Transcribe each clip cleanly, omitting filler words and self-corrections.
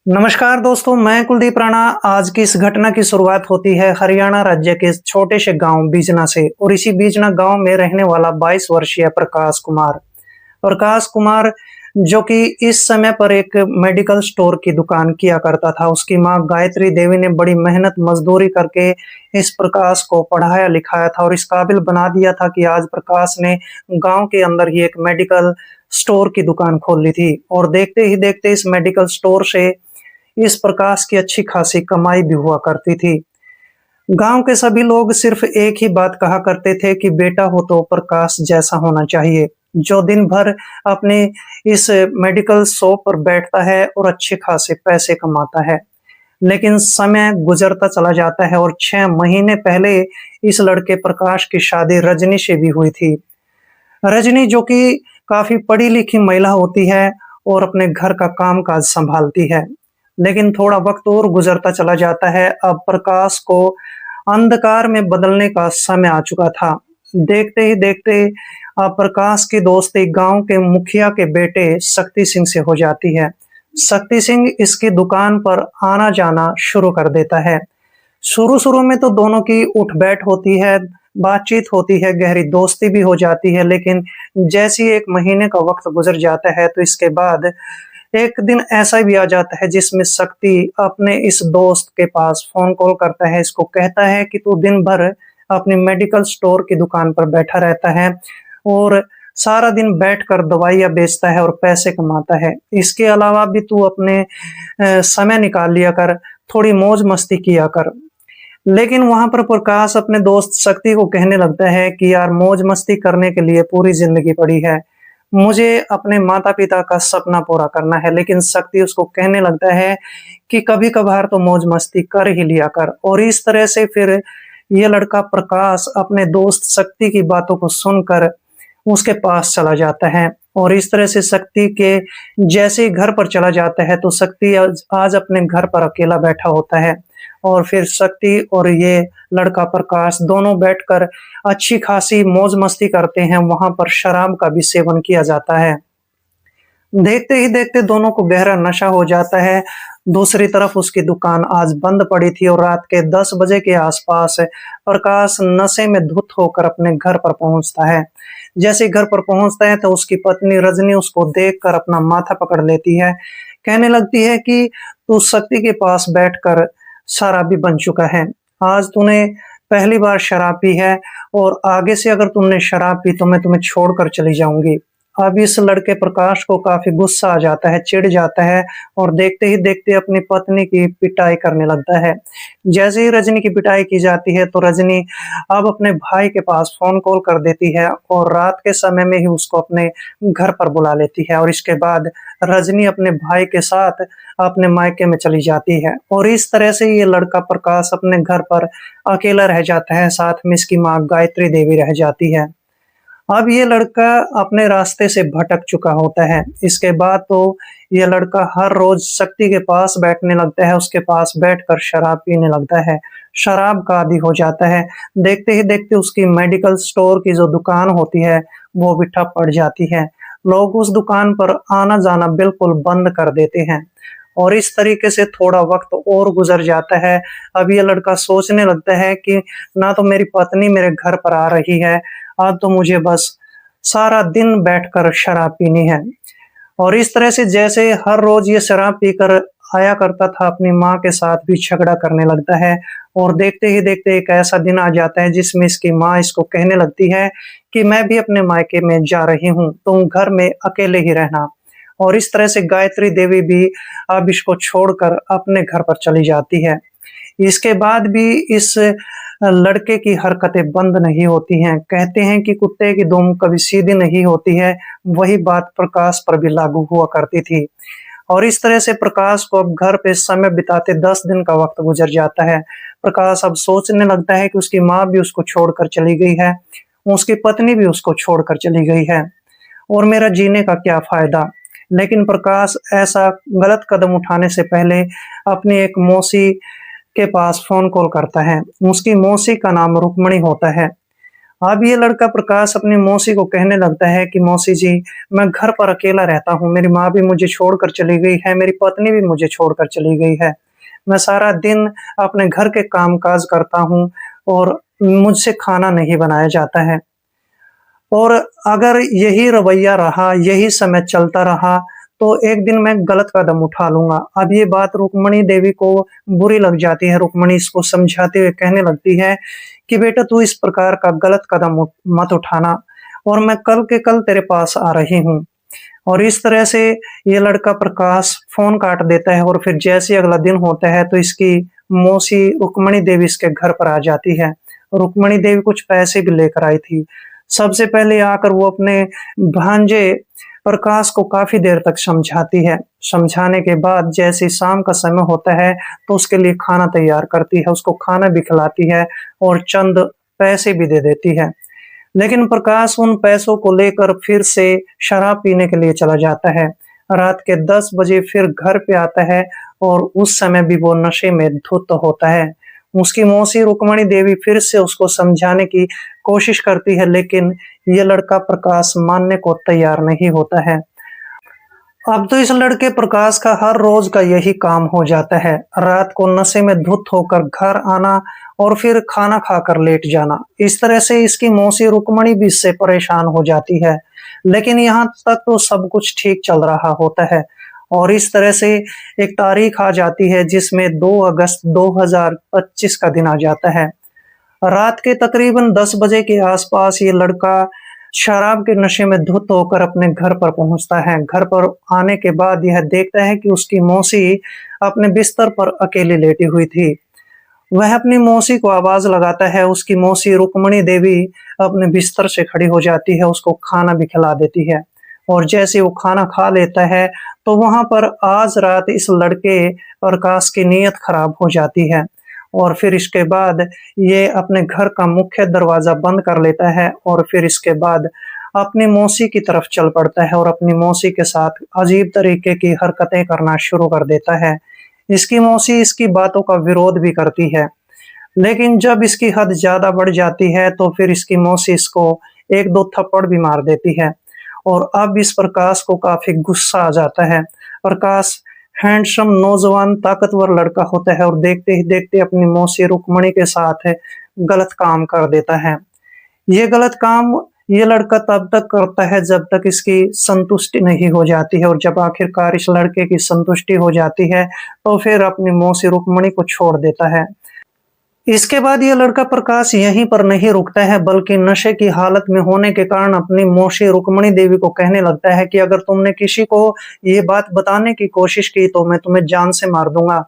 नमस्कार दोस्तों, मैं कुलदीप राणा। आज की इस घटना की शुरुआत होती है हरियाणा राज्य के छोटे से गांव बीजना से और इसी बीजना गांव में रहने वाला 22 वर्षीय प्रकाश कुमार। प्रकाश कुमार जो कि इस समय पर एक मेडिकल स्टोर की दुकान किया करता था। उसकी मां गायत्री देवी ने बड़ी मेहनत मजदूरी करके इस प्रकाश को पढ़ाया लिखाया था और इस काबिल बना दिया था कि आज प्रकाश ने गांव के अंदर ही एक मेडिकल स्टोर की दुकान खोल ली थी। और देखते ही देखते इस मेडिकल स्टोर से इस प्रकाश की अच्छी खासी कमाई भी हुआ करती थी। गांव के सभी लोग सिर्फ एक ही बात कहा करते थे कि बेटा हो तो प्रकाश जैसा होना चाहिए, जो दिन भर अपने इस मेडिकल शॉप पर बैठता है और अच्छे खासे पैसे कमाता है। लेकिन समय गुजरता चला जाता है और 6 महीने पहले इस लड़के प्रकाश की शादी रजनी से भी हुई थी। रजनी जो कि काफी पढ़ी लिखी महिला होती है और अपने घर का काम-काज संभालती है। लेकिन थोड़ा वक्त और गुजरता चला जाता है। अब प्रकाश को अंधकार में बदलने का समय आ चुका था। देखते ही देखते अब प्रकाश की दोस्ती गांव के मुखिया के बेटे शक्ति सिंह से हो जाती है। शक्ति सिंह इसकी दुकान पर आना जाना शुरू कर देता है। शुरू-शुरू में तो दोनों की उठ-बैठ होती है, बातचीत होती है, गहरी दोस्ती भी हो जाती है, लेकिन जैसे ही 1 महीने का वक़्त गुज़र जाता है, तो इसके बाद एक दिन ऐसा भी आ जाता है जिसमें शक्ति अपने इस दोस्त के पास फ़ोन कॉल करता है, इसको कहता है कि तू दिन भर अपनी मेडिकल स्टोर की दुकान पर बैठा रहता है और सारा दिन बैठकर दवाइयाँ बेचता है और पैसे कमाता है। इसके अलावा भी तू अपने समय निकाल लिया कर, थोड़ी मौज-मस्ती किया कर। लेकिन वहाँ पर प्रकाश अपने दोस्त शक्ति को कहने लगता है कि यार मौज-मस्ती करने के लिए पूरी ज़िंदगी पड़ी है। मुझे अपने माता-पिता का सपना पूरा करना है, लेकिन शक्ति उसको कहने लगता है कि कभी-कभार तो मौज-मस्ती कर ही लिया कर। और इस तरह से फिर ये लड़का प्रकाश अपने दोस्त शक्ति की बातों को सुनकर उसके पास चला जाता है और इस तरह से शक्ति के जैसे ही घर पर चला जाता है तो शक्ति आज आज अपने घर पर अकेला बैठा होता है और फिर शक्ति और ये लड़का प्रकाश दोनों बैठकर अच्छी खासी मौज-मस्ती करते हैं। वहाँ पर शराब का भी सेवन किया जाता है। देखते ही देखते दोनों को गहरा नशा हो जाता है। दूसरी तरफ उसकी दुकान आज बंद पड़ी थी और रात के 10 बजे के आसपास प्रकाश नशे में धुत होकर अपने घर पर पहुंचता है। जैसे ही घर पर पहुंचता है तो उसकी पत्नी रजनी उसको देखकर अपना माथा पकड़ लेती है। कहने लगती है कि तू शक्ति के पास बैठकर शराबी बन चुका है। आज तूने पहली बार शराब पी है और आगे से अगर तुमने शराब पी तो मैं तुम्हें छोड़कर चली जाऊँगी। अब इस लड़के प्रकाश को काफ़ी गुस्सा आ जाता है, चिढ़ जाता है और देखते ही देखते अपनी पत्नी की पिटाई करने लगता है। जैसे ही रजनी की पिटाई की जाती है तो रजनी अब अपने भाई के पास फ़ोन कॉल कर देती है और रात के समय में ही उसको अपने घर पर बुला लेती है और इसके बाद रजनी अपने भाई के साथ अपने मायके में चली जाती है और इस तरह से ये लड़का प्रकाश अपने घर पर अकेला रह जाता है, साथ में इसकी माँ गायत्री देवी रह जाती है। अब ये लड़का अपने रास्ते से भटक चुका होता है। इसके बाद तो ये लड़का हर रोज़ शक्ति के पास बैठने लगता है, उसके पास बैठकर शराब पीने लगता है, शराब का आदी हो जाता है। देखते ही देखते उसकी मेडिकल स्टोर की जो दुकान होती है, वो भी ठप पड़ जाती है। लोग उस दुकान पर आना-जाना बिल्कुल बंद कर देते हैं और इस तरीके से थोड़ा वक़्त और गुज़र जाता है। अब ये लड़का सोचने लगता है कि ना तो मेरी पत्नी मेरे घर पर आ रही है, अब तो मुझे बस सारा दिन बैठकर शराब पीनी है। और इस तरह से जैसे हर रोज़ ये शराब पीकर आया करता था, अपनी माँ के साथ भी झगड़ा करने लगता है और देखते ही देखते एक ऐसा दिन आ जाता है जिसमें इसकी माँ इसको कहने लगती है कि मैं भी अपने मायके में जा रही हूँ, तुम घर में अकेले ही रहना। और इस तरह से गायत्री देवी भी अब इसको छोड़कर अपने घर पर चली जाती है। इसके बाद भी इस लड़के की हरकतें बंद नहीं होती हैं। कहते हैं कि कुत्ते की दुम कभी सीधी नहीं होती है, वही बात प्रकाश पर भी लागू हुआ करती थी। और इस तरह से प्रकाश को अब घर पे समय बिताते 10 दिन का वक़्त गुज़र जाता है। प्रकाश अब सोचने लगता है कि उसकी माँ भी उसको छोड़कर चली गई है, उसकी पत्नी भी उसको छोड़कर चली गई है और मेरा जीने का क्या फ़ायदा? लेकिन प्रकाश ऐसा गलत कदम उठाने से पहले अपनी एक मौसी के पास फ़ोन कॉल करता है। उसकी मौसी का नाम रुक्मणी होता है। अब ये लड़का प्रकाश अपनी मौसी को कहने लगता है कि मौसी जी, मैं घर पर अकेला रहता हूँ, मेरी माँ भी मुझे छोड़कर चली गई है, मेरी पत्नी भी मुझे छोड़कर चली गई है। मैं सारा दिन अपने घर के काम-काज करता हूँ और मुझसे खाना नहीं बनाया जाता है। और अगर यही रवैया रहा, यही समय चलता रहा, तो एक दिन मैं गलत कदम उठा लूँगा। अब ये बात रुक्मिणी देवी को बुरी लग जाती है। रुक्मिणी इसको समझाते हुए कहने लगती है कि बेटा, तू इस प्रकार का गलत कदम मत उठाना, और मैं कल के कल तेरे पास आ रही हूँ। और इस तरह से ये लड़का प्रकाश फ़ोन काट देता है, और फिर जैसे ही अगला दिन होता है तो इसकी मौसी रुक्मिणी देवी इसके घर पर आ जाती है। रुक्मिणी देवी कुछ पैसे भी लेकर आई थी। सबसे पहले आकर वो अपने भांजे प्रकाश को काफ़ी देर तक समझाती है। समझाने के बाद जैसे ही शाम का समय होता है तो उसके लिए खाना तैयार करती है, उसको खाना भी खिलाती है और चंद पैसे भी दे देती है। लेकिन प्रकाश उन पैसों को लेकर फिर से शराब पीने के लिए चला जाता है। रात के 10 बजे फिर घर पे आता है और उस समय भी वो नशे में धुत होता है। उसकी मौसी रुक्मिणी देवी फिर से उसको समझाने की कोशिश करती है, लेकिन ये लड़का प्रकाश मानने को तैयार नहीं होता है। अब तो इस लड़के प्रकाश का हर रोज का यही काम हो जाता है। रात को नशे में धुत होकर घर आना और फिर खाना खाकर लेट जाना। इस तरह से इसकी मौसी रुक्मिणी भी इससे परेशान हो जाती है। लेकिन यहाँ तक तो सब कुछ ठीक चल रहा होता है, और इस तरह से एक तारीख आ जाती है जिसमें 2 अगस्त 2025 का दिन आ जाता है। रात के तकरीबन 10 बजे के आसपास ये लड़का शराब के नशे में धुत होकर अपने घर पर पहुंचता है। घर पर आने के बाद यह देखता है कि उसकी मौसी अपने बिस्तर पर अकेली लेटी हुई थी। वह अपनी मौसी को आवाज लगाता है। उसकी मौसी रुक्मिणी देवी अपने बिस्तर से खड़ी हो जाती है, उसको खाना भी खिला देती है। और जैसे वो खाना खा लेता है तो वहां पर आज रात इस लड़के प्रकाश की नीयत खराब हो जाती है, और फिर इसके बाद ये अपने घर का मुख्य दरवाजा बंद कर लेता है और फिर इसके बाद अपनी मौसी की तरफ चल पड़ता है और अपनी मौसी के साथ अजीब तरीके की हरकतें करना शुरू कर देता है। इसकी मौसी इसकी बातों का विरोध भी करती है, लेकिन जब इसकी हद ज्यादा बढ़ जाती है तो फिर इसकी मौसी इसको 1-2 थप्पड़ भी मार देती है। और अब इस प्रकाश को काफी गुस्सा आ जाता है। प्रकाश हैंडसम नौजवान ताकतवर लड़का होता है और देखते ही देखते अपनी मौसी रुक्मिणी के साथ गलत काम कर देता है। ये गलत काम ये लड़का तब तक करता है जब तक इसकी संतुष्टि नहीं हो जाती है, और जब आखिरकार इस लड़के की संतुष्टि हो जाती है तो फिर अपनी मौसी रुक्मिणी को छोड़ देता है। इसके बाद ये लड़का प्रकाश यहीं पर नहीं रुकता है, बल्कि नशे की हालत में होने के कारण अपनी मौसी रुक्मिणी देवी को कहने लगता है कि अगर तुमने किसी को ये बात बताने की कोशिश की तो मैं तुम्हें जान से मार दूंगा।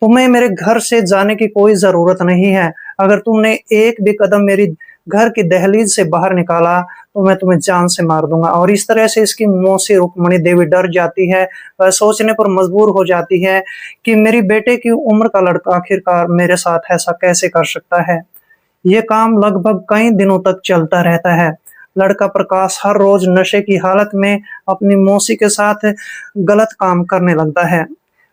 तुम्हें मेरे घर से जाने की कोई जरूरत नहीं है। अगर तुमने एक भी कदम मेरी घर की दहलीज से बाहर निकाला तो मैं तुम्हें जान से मार दूंगा। और इस तरह से इसकी मौसी रुक्मिणी देवी डर जाती है। वह सोचने पर मजबूर हो जाती है कि मेरी बेटे की उम्र का लड़का आखिरकार मेरे साथ ऐसा कैसे कर सकता है। ये काम लगभग कई दिनों तक चलता रहता है। लड़का प्रकाश हर रोज नशे की हालत में अपनी मौसी के साथ गलत काम करने लगता है।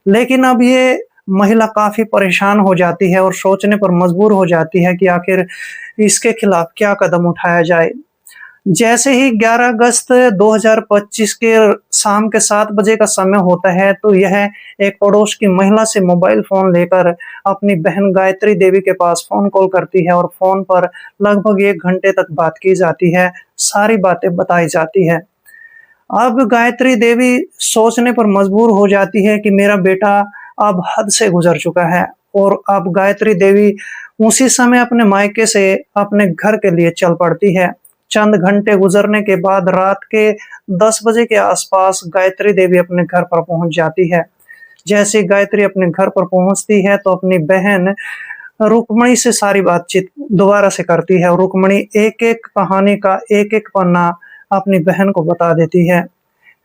लेकिन अब ये महिला काफी परेशान हो जाती है और सोचने पर मजबूर हो जाती है कि आखिर इसके खिलाफ क्या कदम उठाया जाए। जैसे ही 11 अगस्त 2025 के शाम के 7 बजे का समय होता है तो यह एक पड़ोस की महिला से मोबाइल फोन लेकर अपनी बहन गायत्री देवी के पास फोन कॉल करती है, और फोन पर लगभग 1 घंटे तक बात की जाती है, सारी बातें बताई जाती है। अब गायत्री देवी सोचने पर मजबूर हो जाती है कि मेरा बेटा अब हद से गुजर चुका है, और अब गायत्री देवी उसी समय अपने मायके से अपने घर के लिए चल पड़ती है। चंद घंटे गुजरने के बाद रात के 10 बजे के आसपास गायत्री देवी अपने घर पर पहुंच जाती है। जैसे गायत्री अपने घर पर पहुंचती है तो अपनी बहन रुक्मिणी से सारी बातचीत दोबारा से करती है, और रुक्मिणी एक-एक कहानी का एक-एक पन्ना अपनी बहन को बता देती है।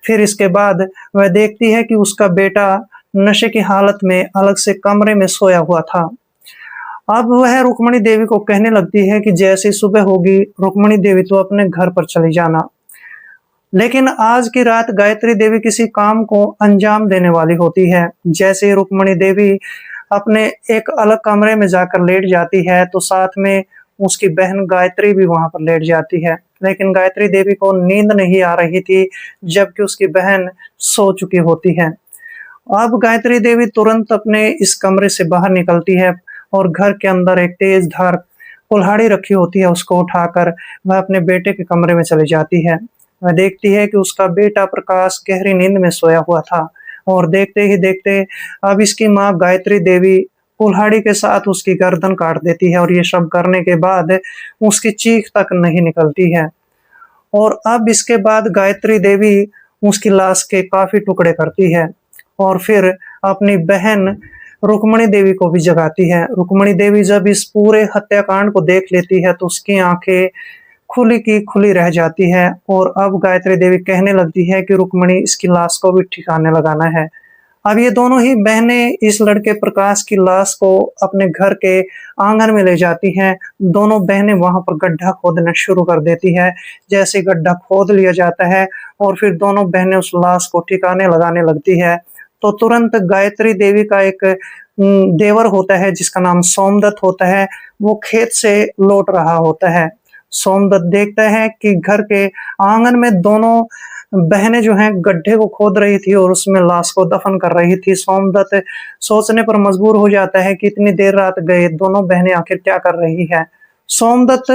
फिर इसके बाद वह देखती है कि उसका बेटा नशे की हालत में अलग से कमरे में सोया हुआ था। अब वह रुक्मिणी देवी को कहने लगती है कि जैसे सुबह होगी रुक्मिणी देवी तो अपने घर पर चली जाना। लेकिन आज की रात गायत्री देवी किसी काम को अंजाम देने वाली होती है। जैसे रुक्मिणी देवी अपने एक अलग कमरे में जाकर लेट जाती है तो साथ में उसकी बहन गायत्री भी वहां पर लेट जाती है। लेकिन गायत्री देवी को नींद नहीं आ रही थी, जबकि उसकी बहन सो चुकी होती है। अब गायत्री देवी तुरंत अपने इस कमरे से बाहर निकलती है और घर के अंदर एक तेज धार कुल्हाड़ी रखी होती है, उसको उठाकर वह अपने बेटे के कमरे में चली जाती है। वह देखती है कि उसका बेटा प्रकाश गहरी नींद में सोया हुआ था और देखते ही देखते अब इसकी माँ गायत्री देवी कुल्हाड़ी के साथ उसकी गर्दन काट देती है और ये सब करने के बाद उसकी चीख तक नहीं निकलती है। और अब इसके बाद गायत्री देवी उसकी लाश के काफी टुकड़े करती है और फिर अपनी बहन रुक्मणी देवी को भी जगाती है। रुक्मणी देवी जब इस पूरे हत्याकांड को देख लेती है तो उसकी आंखें खुली की खुली रह जाती है और अब गायत्री देवी कहने लगती है कि रुक्मणी इसकी लाश को भी ठिकाने लगाना है। अब ये दोनों ही बहनें इस लड़के प्रकाश की लाश को अपने घर के आंगन में ले जाती हैं। दोनों बहनें वहां पर गड्ढा खोदना शुरू कर देती है। जैसे गड्ढा खोद लिया जाता है और फिर दोनों बहनें उस लाश को ठिकाने लगाने लगती है, तो तुरंत गायत्री देवी का एक देवर होता है जिसका नाम सोमदत्त होता है, वो खेत से लौट रहा होता है। सोमदत्त देखता है कि घर के आंगन में दोनों बहनें जो हैं गड्ढे को खोद रही थी और उसमें लाश को दफन कर रही थी। सोमदत्त सोचने पर मजबूर हो जाता है कि इतनी देर रात गए दोनों बहनें आखिर क्या कर रही है। सोमदत्त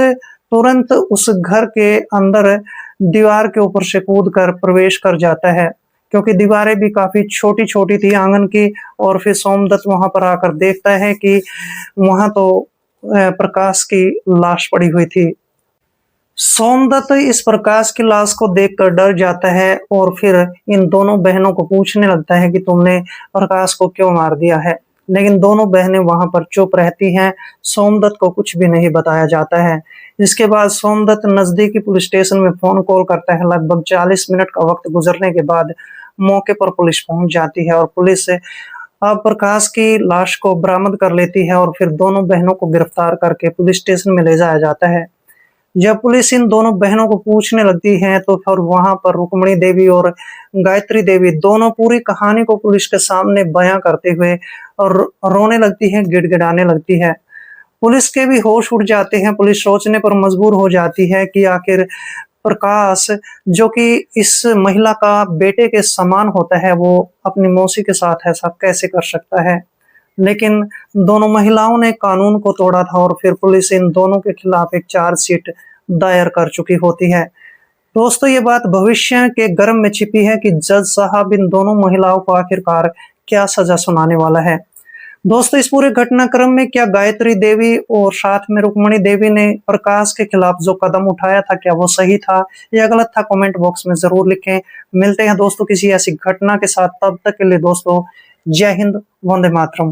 तुरंत उस घर के अंदर दीवार के ऊपर से कूद कर प्रवेश कर जाता है, क्योंकि दीवारें भी काफी छोटी छोटी थी आंगन की। और फिर सोमदत्त वहां पर आकर देखता है कि वहां तो प्रकाश की लाश पड़ी हुई थी। सोमदत्त इस प्रकाश की लाश को देखकर डर जाता है और फिर इन दोनों बहनों को पूछने लगता है कि तुमने प्रकाश को क्यों मार दिया है। लेकिन दोनों बहनें वहां पर चुप रहती हैं, सोमदत्त को कुछ भी नहीं बताया जाता है। इसके बाद सोमदत्त नजदीकी पुलिस स्टेशन में फोन कॉल करता है। लगभग 40 मिनट का वक्त गुजरने के बाद मौके पर पुलिस पहुंच जाती है और पुलिस अब प्रकाश की लाश को बरामद कर लेती है और फिर दोनों बहनों को गिरफ्तार करके पुलिस स्टेशन में ले जाया जाता है। जब पुलिस इन दोनों बहनों को पूछने लगती है तो फिर वहां पर रुक्मणी देवी और गायत्री देवी दोनों पूरी कहानी को पुलिस के सामने बयां करते हुए और रोने लगती है, गिड़गिड़ाने लगती है। पुलिस के भी होश उड़ जाते हैं। पुलिस सोचने पर मजबूर हो जाती है कि आखिर प्रकाश, जो कि इस महिला का बेटे के समान होता है, वो अपनी मौसी के साथ ऐसा कैसे कर सकता है। लेकिन दोनों महिलाओं ने कानून को तोड़ा था और फिर पुलिस इन दोनों के खिलाफ एक चार्जशीट दायर कर चुकी होती है। दोस्तों, ये बात भविष्य के गर्भ में छिपी है कि जज साहब इन दोनों महिलाओं को आखिरकार क्या सजा सुनाने वाला है। दोस्तों, इस पूरे घटनाक्रम में क्या गायत्री देवी और साथ में रुक्मणी देवी ने प्रकाश के खिलाफ जो कदम उठाया था, क्या वो सही था या गलत था, कमेंट बॉक्स में जरूर लिखें। मिलते हैं दोस्तों किसी ऐसी घटना के साथ, तब तक के लिए दोस्तों जय हिंद, वंदे मातरम।